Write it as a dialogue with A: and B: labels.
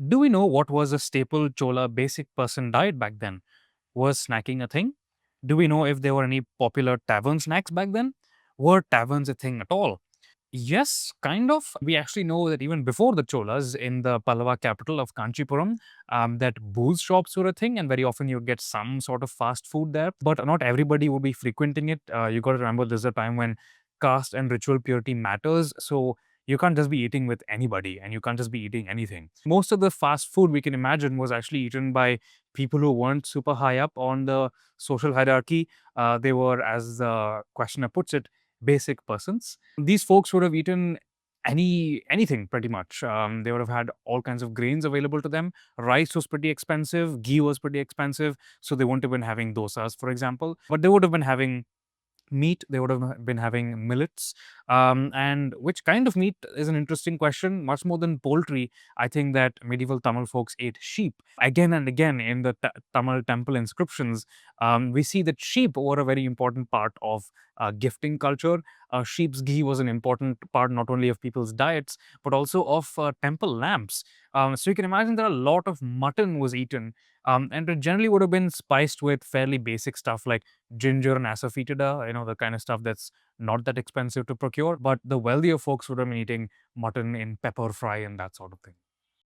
A: Do we know what was a staple Chola basic person diet back then? Was snacking a thing? Do we know if there were any popular tavern snacks back then? Were taverns a thing at all? Yes, kind of. We actually know that even before the Cholas, in the Pallava capital of Kanchipuram, that booze shops were a thing, and very often you get some sort of fast food there. But not everybody would be frequenting it. You got to remember, this is a time when caste and ritual purity matters. So you can't just be eating with anybody, and you can't just be eating anything. Most of the fast food we can imagine was actually eaten by people who weren't super high up on the social hierarchy. They were, as the questioner puts it, basic persons. These folks would have eaten anything pretty much. They would have had all kinds of grains available to them. Rice was pretty expensive, ghee was pretty expensive, so they wouldn't have been having dosas, for example, but they would have been having meat. They would have been having millets. And which kind of meat is an interesting question. Much more than poultry, I think that medieval Tamil folks ate sheep. Again and again in the Tamil temple inscriptions, we see that sheep were a very important part of gifting culture. Sheep's ghee was an important part not only of people's diets, but also of temple lamps. So you can imagine that a lot of mutton was eaten, and it generally would have been spiced with fairly basic stuff like ginger and asafoetida, the kind of stuff that's not that expensive to procure. But the wealthier folks would have been eating mutton in pepper fry and that sort of thing.